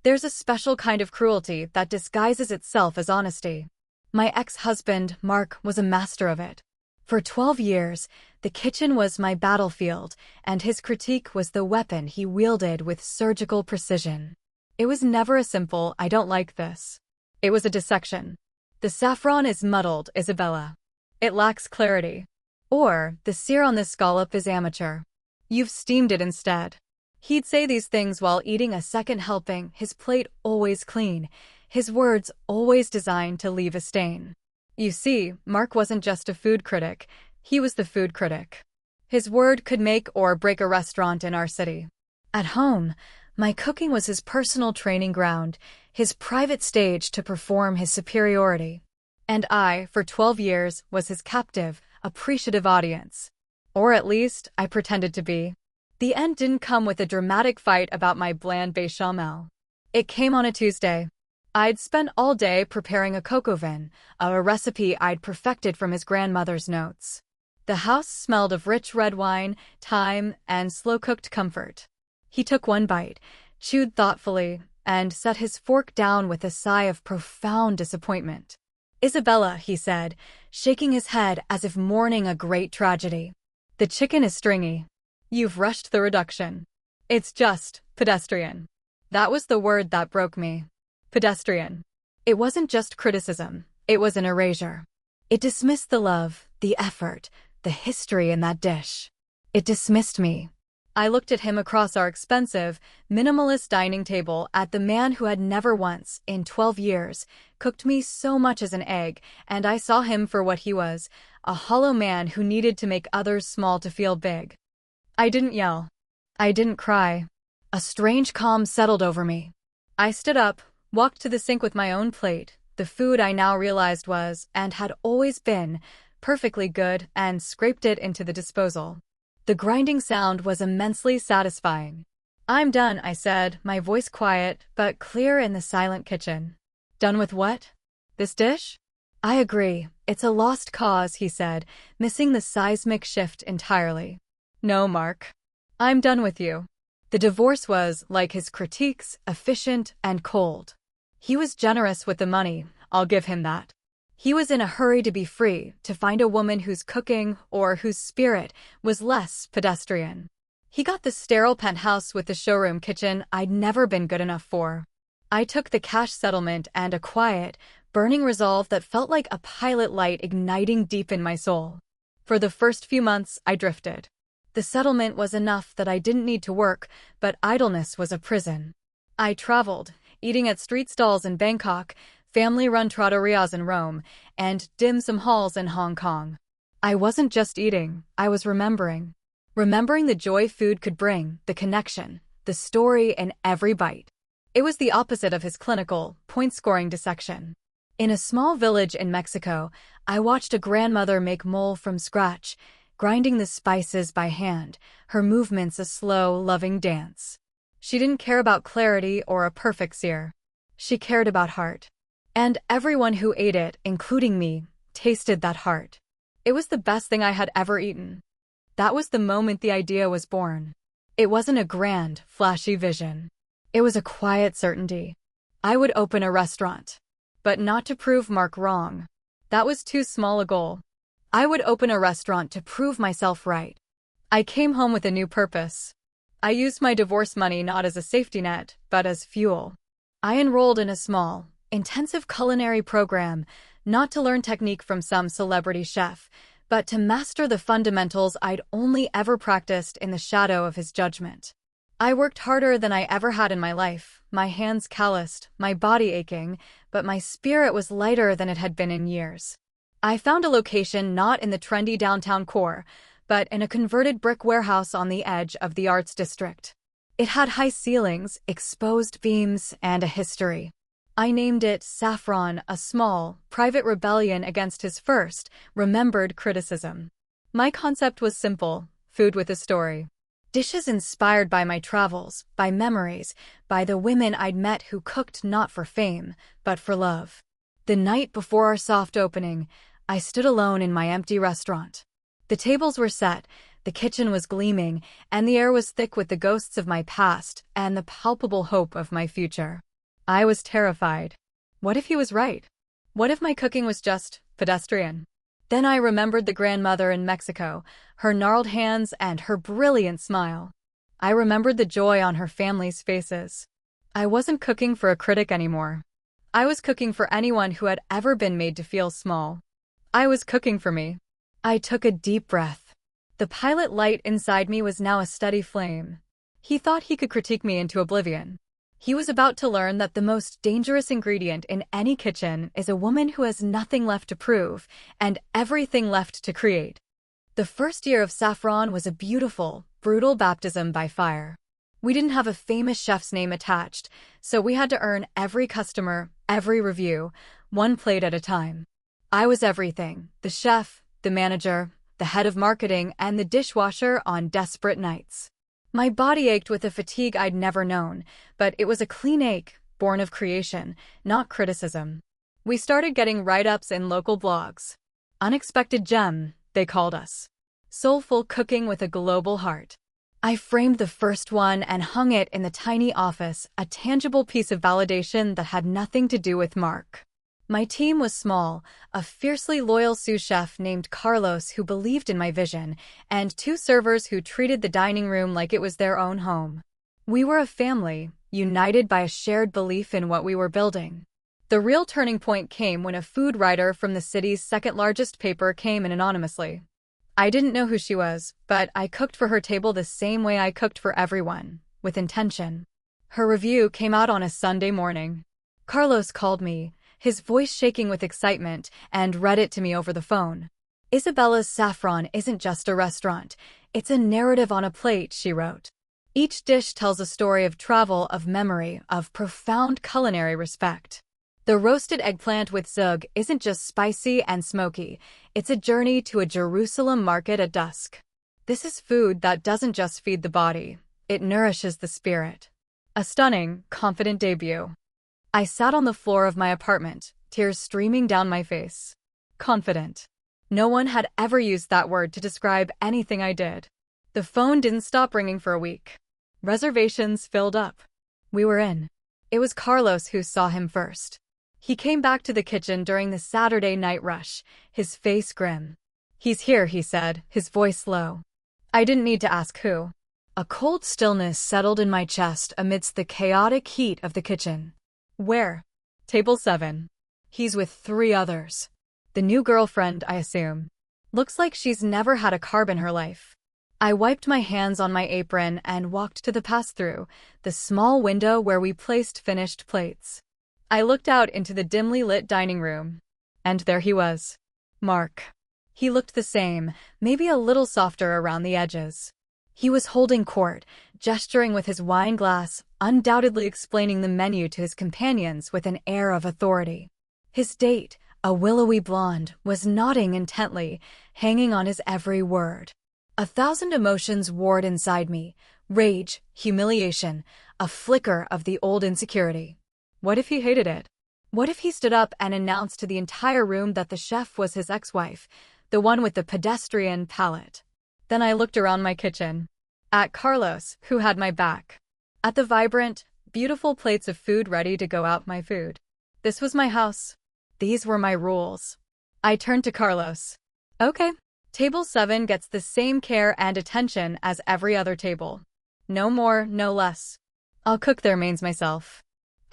There's a special kind of cruelty that disguises itself as honesty. My ex-husband, Mark, was a master of it. For 12 years, the kitchen was my battlefield, and his critique was the weapon he wielded with surgical precision. It was never a simple, "I don't like this." It was a dissection. "The saffron is muddled, Isabella. It lacks clarity." Or, "The sear on this scallop is amateur. You've steamed it instead." He'd say these things while eating a second helping, his plate always clean, his words always designed to leave a stain. You see, Mark wasn't just a food critic, he was the food critic. His word could make or break a restaurant in our city. At home, my cooking was his personal training ground, his private stage to perform his superiority. And I, for 12 years, was his captive, appreciative audience. Or at least, I pretended to be. The end didn't come with a dramatic fight about my bland bechamel. It came on a Tuesday. I'd spent all day preparing a coq au vin, a recipe I'd perfected from his grandmother's notes. The house smelled of rich red wine, thyme, and slow-cooked comfort. He took one bite, chewed thoughtfully, and set his fork down with a sigh of profound disappointment. "Isabella," he said, shaking his head as if mourning a great tragedy. "The chicken is stringy. You've rushed the reduction. It's just pedestrian." That was the word that broke me. Pedestrian. It wasn't just criticism, it was an erasure. It dismissed the love, the effort, the history in that dish. It dismissed me. I looked at him across our expensive, minimalist dining table, at the man who had never once, in 12 years, cooked me so much as an egg, and I saw him for what he was, a hollow man who needed to make others small to feel big. I didn't yell. I didn't cry. A strange calm settled over me. I stood up, walked to the sink with my own plate, the food I now realized was, and had always been, perfectly good, and scraped it into the disposal. The grinding sound was immensely satisfying. "I'm done," I said, my voice quiet but clear in the silent kitchen. "Done with what? This dish?" "I agree. It's a lost cause," he said, missing the seismic shift entirely. "No, Mark. I'm done with you." The divorce was, like his critiques, efficient and cold. He was generous with the money, I'll give him that. He was in a hurry to be free, to find a woman whose cooking, or whose spirit, was less pedestrian. He got the sterile penthouse with the showroom kitchen I'd never been good enough for. I took the cash settlement and a quiet, burning resolve that felt like a pilot light igniting deep in my soul. For the first few months, I drifted. The settlement was enough that I didn't need to work, but idleness was a prison. I traveled, eating at street stalls in Bangkok, family-run trattorias in Rome, and dim sum halls in Hong Kong. I wasn't just eating, I was remembering. Remembering the joy food could bring, the connection, the story in every bite. It was the opposite of his clinical, point-scoring dissection. In a small village in Mexico, I watched a grandmother make mole from scratch, grinding the spices by hand, her movements a slow, loving dance. She didn't care about clarity or a perfect sear. She cared about heart. And everyone who ate it, including me, tasted that heart. It was the best thing I had ever eaten. That was the moment the idea was born. It wasn't a grand, flashy vision. It was a quiet certainty. I would open a restaurant. But not to prove Mark wrong. That was too small a goal. I would open a restaurant to prove myself right. I came home with a new purpose. I used my divorce money not as a safety net, but as fuel. I enrolled in a small, intensive culinary program, not to learn technique from some celebrity chef, but to master the fundamentals I'd only ever practiced in the shadow of his judgment. I worked harder than I ever had in my life, my hands calloused, my body aching, but my spirit was lighter than it had been in years. I found a location not in the trendy downtown core, but in a converted brick warehouse on the edge of the arts district. It had high ceilings, exposed beams, and a history. I named it Saffron, a small, private rebellion against his first, remembered criticism. My concept was simple: food with a story. Dishes inspired by my travels, by memories, by the women I'd met who cooked not for fame, but for love. The night before our soft opening, I stood alone in my empty restaurant. The tables were set, the kitchen was gleaming, and the air was thick with the ghosts of my past and the palpable hope of my future. I was terrified. What if he was right? What if my cooking was just pedestrian? Then I remembered the grandmother in Mexico, her gnarled hands and her brilliant smile. I remembered the joy on her family's faces. I wasn't cooking for a critic anymore. I was cooking for anyone who had ever been made to feel small. I was cooking for me. I took a deep breath. The pilot light inside me was now a steady flame. He thought he could critique me into oblivion. He was about to learn that the most dangerous ingredient in any kitchen is a woman who has nothing left to prove and everything left to create. The first year of Saffron was a beautiful, brutal baptism by fire. We didn't have a famous chef's name attached, so we had to earn every customer, every review, one plate at a time. I was everything: the chef, the manager, the head of marketing, and the dishwasher on desperate nights. My body ached with a fatigue I'd never known, but it was a clean ache, born of creation, not criticism. We started getting write-ups in local blogs. Unexpected gem, they called us. Soulful cooking with a global heart. I framed the first one and hung it in the tiny office, a tangible piece of validation that had nothing to do with Mark. My team was small: a fiercely loyal sous chef named Carlos who believed in my vision, and 2 servers who treated the dining room like it was their own home. We were a family, united by a shared belief in what we were building. The real turning point came when a food writer from the city's second-largest paper came in anonymously. I didn't know who she was, but I cooked for her table the same way I cooked for everyone, with intention. Her review came out on a Sunday morning. Carlos called me, his voice shaking with excitement, and read it to me over the phone. "Isabella's Saffron isn't just a restaurant. It's a narrative on a plate," she wrote. "Each dish tells a story of travel, of memory, of profound culinary respect. The roasted eggplant with zug isn't just spicy and smoky. It's a journey to a Jerusalem market at dusk. This is food that doesn't just feed the body. It nourishes the spirit." A stunning, confident debut. I sat on the floor of my apartment, tears streaming down my face. Confident. No one had ever used that word to describe anything I did. The phone didn't stop ringing for a week. Reservations filled up. We were in. It was Carlos who saw him first. He came back to the kitchen during the Saturday night rush, his face grim. "He's here," he said, his voice low. I didn't need to ask who. A cold stillness settled in my chest amidst the chaotic heat of the kitchen. "Where?" "Table 7. He's with 3 others. The new girlfriend, I assume. Looks like she's never had a carb in her life." I wiped my hands on my apron and walked to the pass-through, the small window where we placed finished plates. I looked out into the dimly lit dining room. And there he was. Mark. He looked the same, maybe a little softer around the edges. He was holding court, gesturing with his wine glass, undoubtedly explaining the menu to his companions with an air of authority. His date, a willowy blonde, was nodding intently, hanging on his every word. 1,000 emotions warred inside me: rage, humiliation, a flicker of the old insecurity. What if he hated it? What if he stood up and announced to the entire room that the chef was his ex-wife, the one with the pedestrian palate? Then I looked around my kitchen. At Carlos, who had my back. At the vibrant, beautiful plates of food ready to go out my food. This was my house. These were my rules. I turned to Carlos. "Okay. Table 7 gets the same care and attention as every other table. No more, no less. I'll cook their mains myself."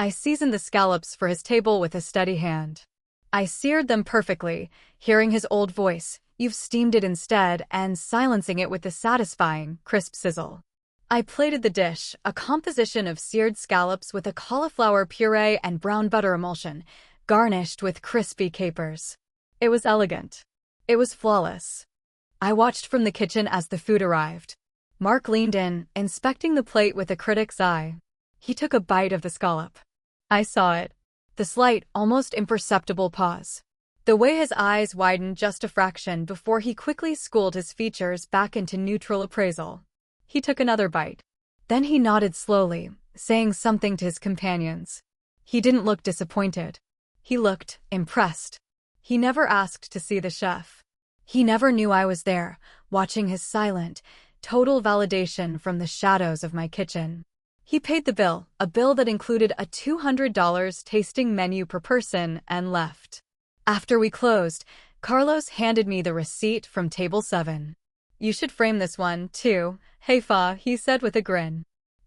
I seasoned the scallops for his table with a steady hand. I seared them perfectly, hearing his old voice: "You've steamed it instead," and silencing it with the satisfying, crisp sizzle. I plated the dish, a composition of seared scallops with a cauliflower puree and brown butter emulsion, garnished with crispy capers. It was elegant. It was flawless. I watched from the kitchen as the food arrived. Mark leaned in, inspecting the plate with a critic's eye. He took a bite of the scallop. I saw it. The slight, almost imperceptible pause. The way his eyes widened just a fraction before he quickly schooled his features back into neutral appraisal. He took another bite. Then he nodded slowly, saying something to his companions. He didn't look disappointed. He looked impressed. He never asked to see the chef. He never knew I was there, watching his silent, total validation from the shadows of my kitchen. He paid the bill, a bill that included a $200 tasting menu per person, and left. After we closed, Carlos handed me the receipt from table 7. "You should frame this one, too, hey fa," he said with a grin.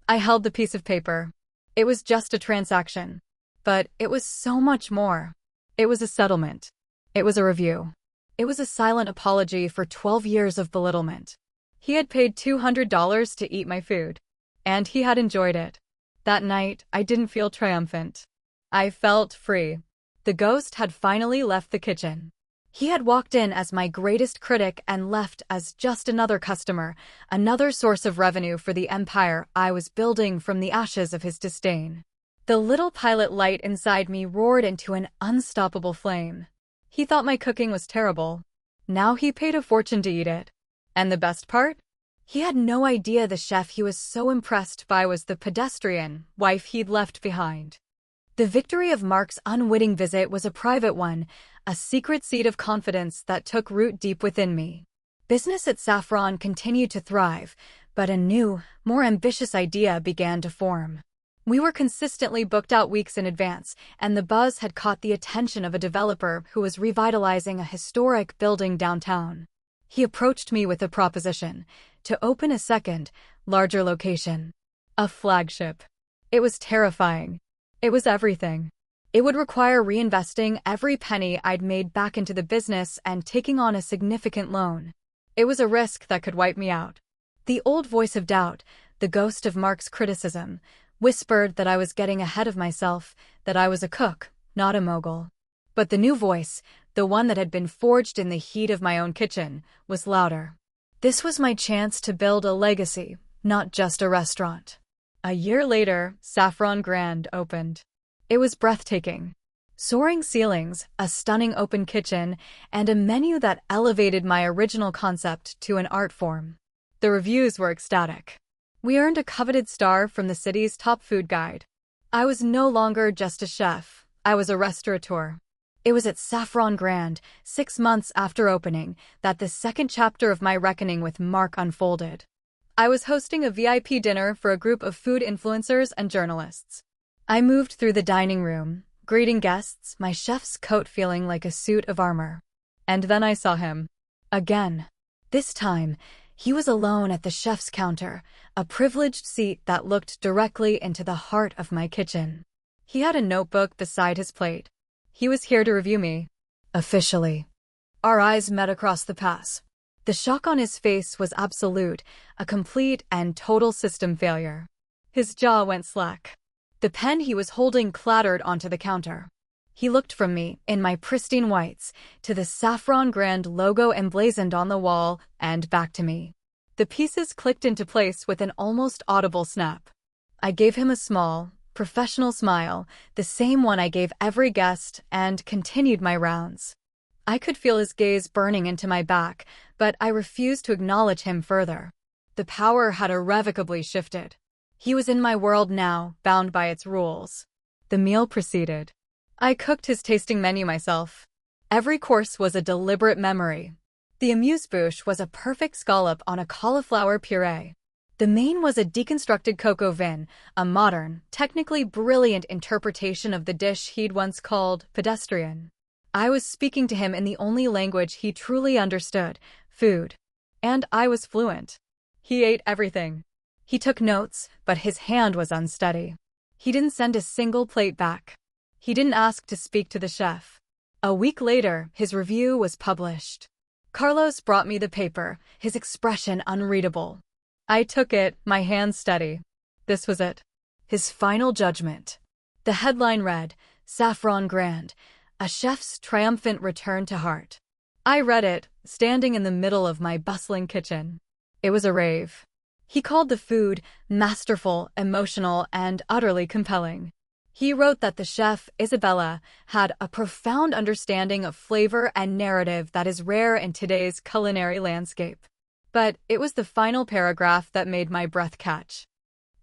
I held the piece of paper. It was just a transaction. But it was so much more. It was a settlement. It was a review. It was a silent apology for 12 years of belittlement. He had paid $200 to eat my food. And he had enjoyed it. That night, I didn't feel triumphant. I felt free. The ghost had finally left the kitchen. He had walked in as my greatest critic and left as just another customer, another source of revenue for the empire I was building from the ashes of his disdain. The little pilot light inside me roared into an unstoppable flame. He thought my cooking was terrible. Now he paid a fortune to eat it. And the best part? He had no idea the chef he was so impressed by was the pedestrian wife he'd left behind. The victory of Mark's unwitting visit was a private one, a secret seed of confidence that took root deep within me. Business at Saffron continued to thrive, but a new, more ambitious idea began to form. We were consistently booked out weeks in advance, and the buzz had caught the attention of a developer who was revitalizing a historic building downtown. He approached me with a proposition to open a second, larger location. A flagship. It was terrifying. It was everything. It would require reinvesting every penny I'd made back into the business and taking on a significant loan. It was a risk that could wipe me out. The old voice of doubt, the ghost of Mark's criticism, whispered that I was getting ahead of myself, that I was a cook, not a mogul. But the new voice, the one that had been forged in the heat of my own kitchen, was louder. This was my chance to build a legacy, not just a restaurant. A year later, Saffron Grand opened. It was breathtaking. Soaring ceilings, a stunning open kitchen, and a menu that elevated my original concept to an art form. The reviews were ecstatic. We earned a coveted star from the city's top food guide. I was no longer just a chef. I was a restaurateur. It was at Saffron Grand, 6 months after opening, that the second chapter of my reckoning with Mark unfolded. I was hosting a VIP dinner for a group of food influencers and journalists. I moved through the dining room, greeting guests, my chef's coat feeling like a suit of armor. And then I saw him. Again. This time, he was alone at the chef's counter, a privileged seat that looked directly into the heart of my kitchen. He had a notebook beside his plate. He was here to review me. Officially. Our eyes met across the pass. The shock on his face was absolute, a complete and total system failure. His jaw went slack. The pen he was holding clattered onto the counter. He looked from me, in my pristine whites, to the Saffron Grand logo emblazoned on the wall, and back to me. The pieces clicked into place with an almost audible snap. I gave him a small, professional smile, the same one I gave every guest, and continued my rounds. I could feel his gaze burning into my back, but I refused to acknowledge him further. The power had irrevocably shifted. He was in my world now, bound by its rules. The meal proceeded. I cooked his tasting menu myself. Every course was a deliberate memory. The amuse-bouche was a perfect scallop on a cauliflower puree. The main was a deconstructed coq au vin, a modern, technically brilliant interpretation of the dish he'd once called pedestrian. I was speaking to him in the only language he truly understood, food. And I was fluent. He ate everything. He took notes, but his hand was unsteady. He didn't send a single plate back. He didn't ask to speak to the chef. A week later, his review was published. Carlos brought me the paper, his expression unreadable. I took it, my hand steady. This was it. His final judgment. The headline read, Saffron Grand, a chef's triumphant return to heart. I read it, standing in the middle of my bustling kitchen. It was a rave. He called the food masterful, emotional, and utterly compelling. He wrote that the chef, Isabella, had a profound understanding of flavor and narrative that is rare in today's culinary landscape. But it was the final paragraph that made my breath catch.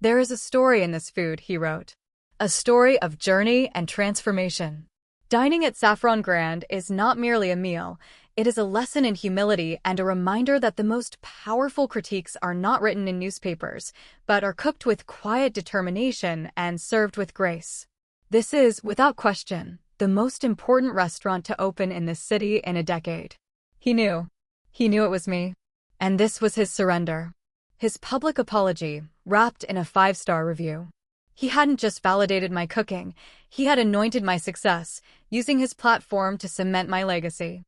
There is a story in this food, he wrote. A story of journey and transformation. Dining at Saffron Grand is not merely a meal, It is a lesson in humility and a reminder that the most powerful critiques are not written in newspapers, but are cooked with quiet determination and served with grace. This is, without question, the most important restaurant to open in this city in a decade. He knew. He knew it was me. And this was his surrender. His public apology, wrapped in a 5-star review. He hadn't just validated my cooking, he had anointed my success, using his platform to cement my legacy.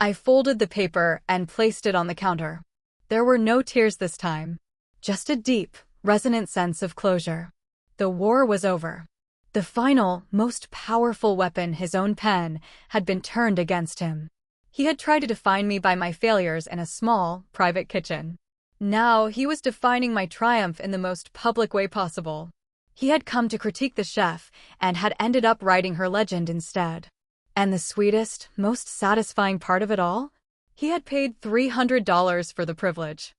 I folded the paper and placed it on the counter. There were no tears this time. Just a deep, resonant sense of closure. The war was over. The final, most powerful weapon, his own pen, had been turned against him. He had tried to define me by my failures in a small, private kitchen. Now he was defining my triumph in the most public way possible. He had come to critique the chef and had ended up writing her legend instead. And the sweetest, most satisfying part of it all? He had paid $300 for the privilege.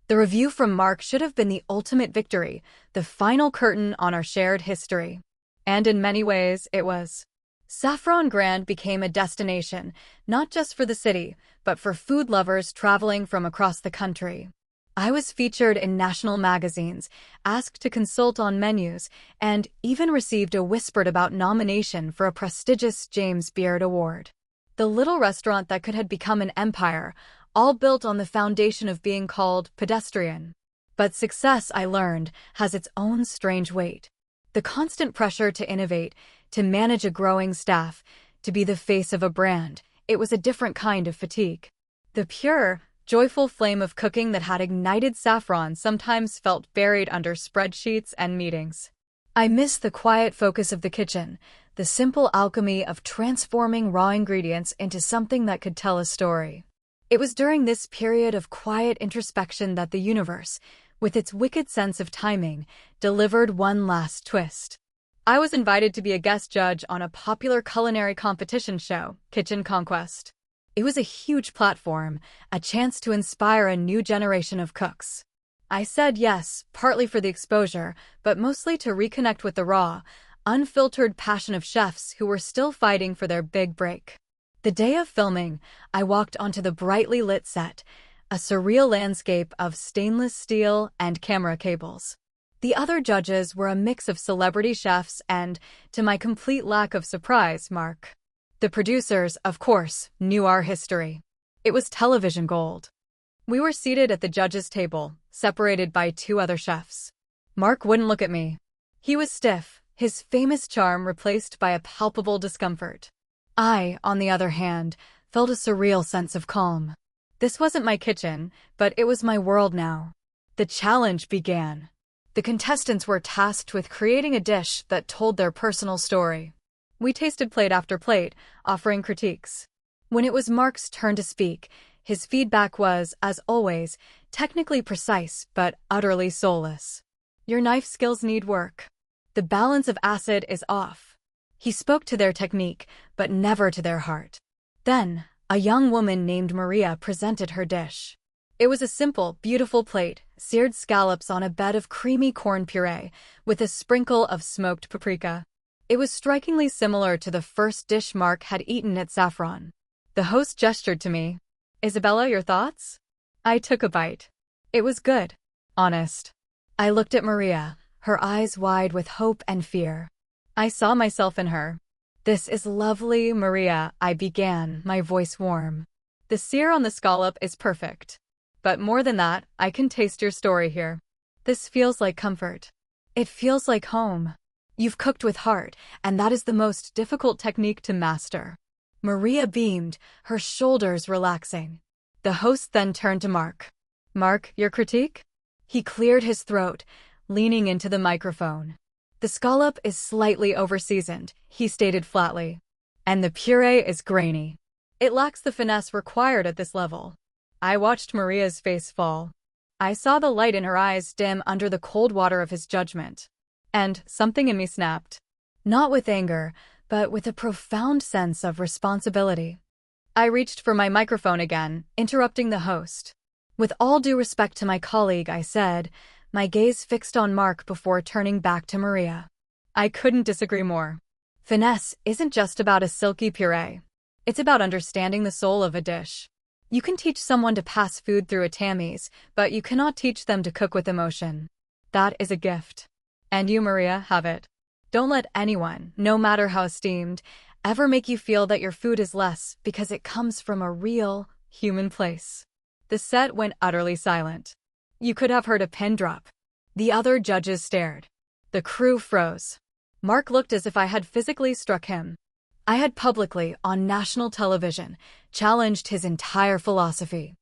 The review from Mark should have been the ultimate victory, the final curtain on our shared history. And in many ways, it was. Saffron Grand became a destination, not just for the city, but for food lovers traveling from across the country. I was featured in national magazines, asked to consult on menus, and even received a whispered about nomination for a prestigious James Beard Award. The little restaurant that could have become an empire, all built on the foundation of being called pedestrian. But success, I learned, has its own strange weight. The constant pressure to innovate, to manage a growing staff, to be the face of a brand, it was a different kind of fatigue. The pure, joyful flame of cooking that had ignited Saffron sometimes felt buried under spreadsheets and meetings. I missed the quiet focus of the kitchen, the simple alchemy of transforming raw ingredients into something that could tell a story. It was during this period of quiet introspection that the universe, with its wicked sense of timing, delivered one last twist. I was invited to be a guest judge on a popular culinary competition show, Kitchen Conquest. It was a huge platform, a chance to inspire a new generation of cooks. I said yes, partly for the exposure, but mostly to reconnect with the raw, unfiltered passion of chefs who were still fighting for their big break. The day of filming, I walked onto the brightly lit set, a surreal landscape of stainless steel and camera cables. The other judges were a mix of celebrity chefs and, to my complete lack of surprise, Mark. The producers, of course, knew our history. It was television gold. We were seated at the judges' table, separated by 2 other chefs. Mark wouldn't look at me. He was stiff, his famous charm replaced by a palpable discomfort. I, on the other hand, felt a surreal sense of calm. This wasn't my kitchen, but it was my world now. The challenge began. The contestants were tasked with creating a dish that told their personal story. We tasted plate after plate, offering critiques. When it was Mark's turn to speak, his feedback was, as always, technically precise but utterly soulless. Your knife skills need work. The balance of acid is off. He spoke to their technique, but never to their heart. Then, a young woman named Maria presented her dish. It was a simple, beautiful plate, seared scallops on a bed of creamy corn puree, with a sprinkle of smoked paprika. It was strikingly similar to the first dish Mark had eaten at Saffron. The host gestured to me. Isabella, your thoughts? I took a bite. It was good. Honest. I looked at Maria, her eyes wide with hope and fear. I saw myself in her. This is lovely, Maria, I began, my voice warm. The sear on the scallop is perfect. But more than that, I can taste your story here. This feels like comfort. It feels like home. You've cooked with heart, and that is the most difficult technique to master. Maria beamed, her shoulders relaxing. The host then turned to Mark. Mark, your critique? He cleared his throat, leaning into the microphone. The scallop is slightly overseasoned, he stated flatly. And the puree is grainy. It lacks the finesse required at this level. I watched Maria's face fall. I saw the light in her eyes dim under the cold water of his judgment. And something in me snapped. Not with anger, but with a profound sense of responsibility. I reached for my microphone again, interrupting the host. With all due respect to my colleague, I said, my gaze fixed on Mark before turning back to Maria. I couldn't disagree more. Finesse isn't just about a silky puree. It's about understanding the soul of a dish. You can teach someone to pass food through a Tammy's, but you cannot teach them to cook with emotion. That is a gift. And you, Maria, have it. Don't let anyone, no matter how esteemed, ever make you feel that your food is less because it comes from a real, human place. The set went utterly silent. You could have heard a pin drop. The other judges stared. The crew froze. Mark looked as if I had physically struck him. I had publicly, on national television, challenged his entire philosophy.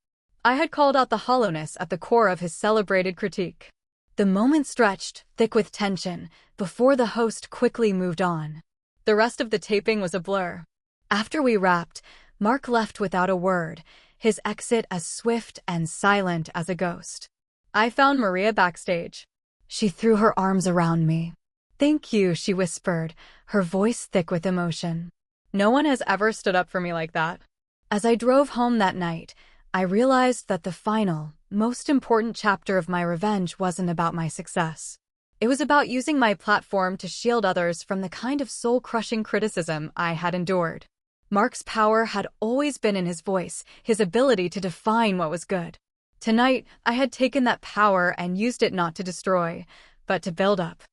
I had called out the hollowness at the core of his celebrated critique. The moment stretched, thick with tension, before the host quickly moved on. The rest of the taping was a blur. After we wrapped, Mark left without a word, his exit as swift and silent as a ghost. I found Maria backstage. She threw her arms around me. "Thank you," she whispered, her voice thick with emotion. No one has ever stood up for me like that. As I drove home that night, I realized that the final, most important chapter of my revenge wasn't about my success. It was about using my platform to shield others from the kind of soul-crushing criticism I had endured. Mark's power had always been in his voice, his ability to define what was good. Tonight, I had taken that power and used it not to destroy, but to build up.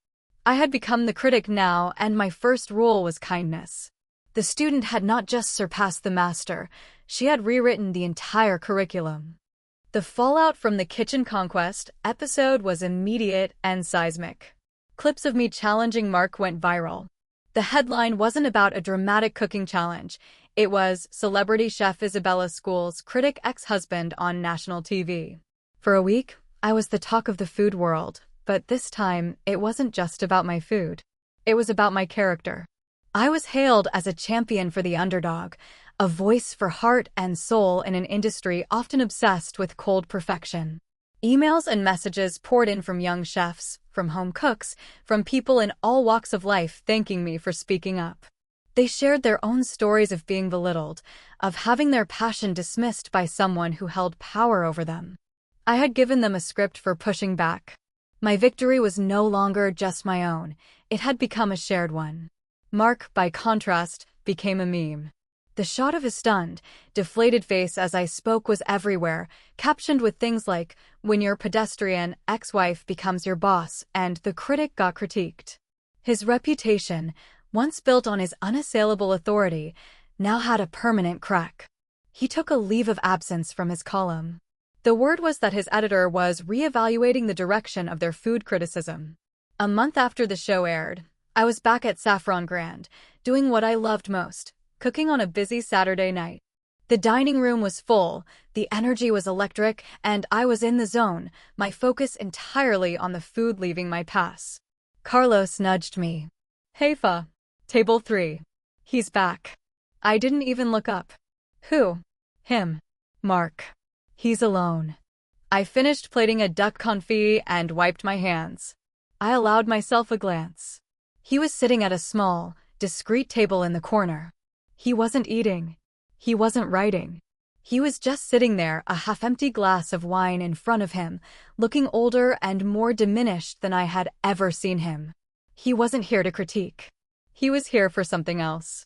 I had become the critic now, and my first rule was kindness. The student had not just surpassed the master, she had rewritten the entire curriculum. The fallout from the kitchen conquest episode was immediate and seismic. Clips of me challenging Mark went viral. The headline wasn't about a dramatic cooking challenge. It was Celebrity Chef Isabella School's critic ex-husband on national TV. For a week, I was the talk of the food world, but this time, it wasn't just about my food. It was about my character. I was hailed as a champion for the underdog, a voice for heart and soul in an industry often obsessed with cold perfection. Emails and messages poured in from young chefs, from home cooks, from people in all walks of life thanking me for speaking up. They shared their own stories of being belittled, of having their passion dismissed by someone who held power over them. I had given them a script for pushing back. My victory was no longer just my own, it had become a shared one. Mark, by contrast, became a meme. The shot of his stunned, deflated face as I spoke was everywhere, captioned with things like, "When your pedestrian ex-wife becomes your boss," and "The critic got critiqued." His reputation, once built on his unassailable authority, now had a permanent crack. He took a leave of absence from his column. The word was that his editor was reevaluating the direction of their food criticism. A month after the show aired, I was back at Saffron Grand, doing what I loved most, cooking on a busy Saturday night. The dining room was full, the energy was electric, and I was in the zone, my focus entirely on the food leaving my pass. Carlos nudged me. "Hey Fa. Table 3. He's back." I didn't even look up. "Who?" "Him. Mark. He's alone." I finished plating a duck confit and wiped my hands. I allowed myself a glance. He was sitting at a small, discreet table in the corner. He wasn't eating. He wasn't writing. He was just sitting there, a half-empty glass of wine in front of him, looking older and more diminished than I had ever seen him. He wasn't here to critique. He was here for something else.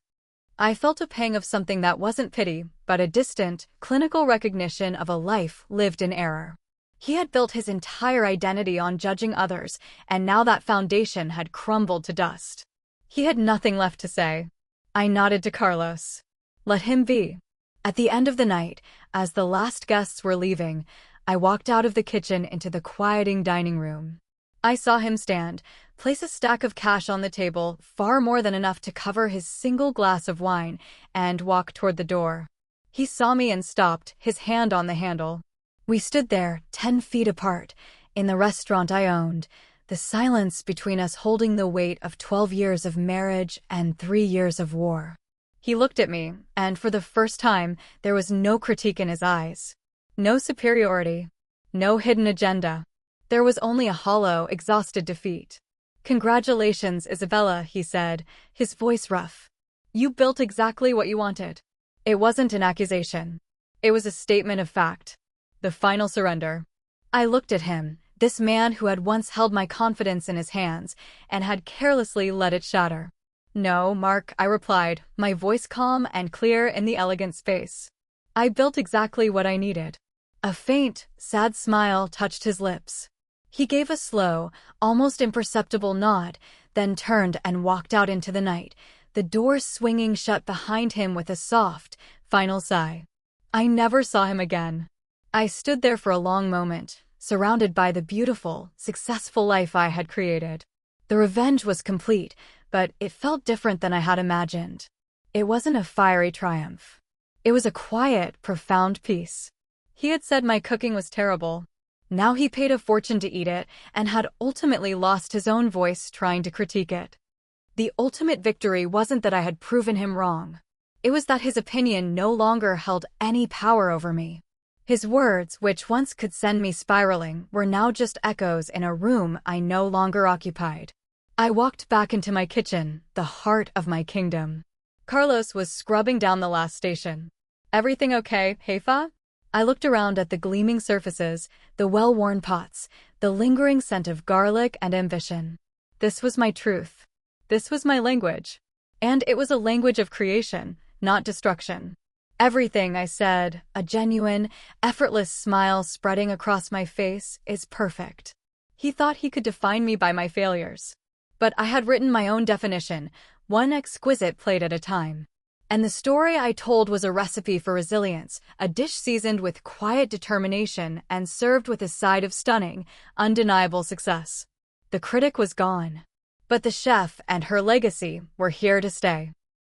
I felt a pang of something that wasn't pity, but a distant, clinical recognition of a life lived in error. He had built his entire identity on judging others, and now that foundation had crumbled to dust. He had nothing left to say. I nodded to Carlos. Let him be. At the end of the night, as the last guests were leaving, I walked out of the kitchen into the quieting dining room. I saw him stand, place a stack of cash on the table, far more than enough to cover his single glass of wine, and walk toward the door. He saw me and stopped, his hand on the handle. We stood there, 10 feet apart, in the restaurant I owned, the silence between us holding the weight of 12 years of marriage and 3 years of war. He looked at me, and for the first time, there was no critique in his eyes. No superiority. No hidden agenda. There was only a hollow, exhausted defeat. "Congratulations, Isabella," he said, his voice rough. "You built exactly what you wanted." It wasn't an accusation. It was a statement of fact. The final surrender. I looked at him, this man who had once held my confidence in his hands, and had carelessly let it shatter. "No, Mark," I replied, my voice calm and clear in the elegant space. I built exactly what I needed. A faint, sad smile touched his lips. He gave a slow, almost imperceptible nod, then turned and walked out into the night, the door swinging shut behind him with a soft, final sigh. I never saw him again. I stood there for a long moment, surrounded by the beautiful, successful life I had created. The revenge was complete, but it felt different than I had imagined. It wasn't a fiery triumph. It was a quiet, profound peace. He had said my cooking was terrible. Now he paid a fortune to eat it and had ultimately lost his own voice trying to critique it. The ultimate victory wasn't that I had proven him wrong. It was that his opinion no longer held any power over me. His words, which once could send me spiraling, were now just echoes in a room I no longer occupied. I walked back into my kitchen, the heart of my kingdom. Carlos was scrubbing down the last station. "Everything okay, Heifa?" I looked around at the gleaming surfaces, the well-worn pots, the lingering scent of garlic and ambition. This was my truth. This was my language. And it was a language of creation, not destruction. "Everything," I said, a genuine, effortless smile spreading across my face, "is perfect." He thought he could define me by my failures. But I had written my own definition, one exquisite plate at a time. And the story I told was a recipe for resilience, a dish seasoned with quiet determination and served with a side of stunning, undeniable success. The critic was gone. But the chef and her legacy were here to stay.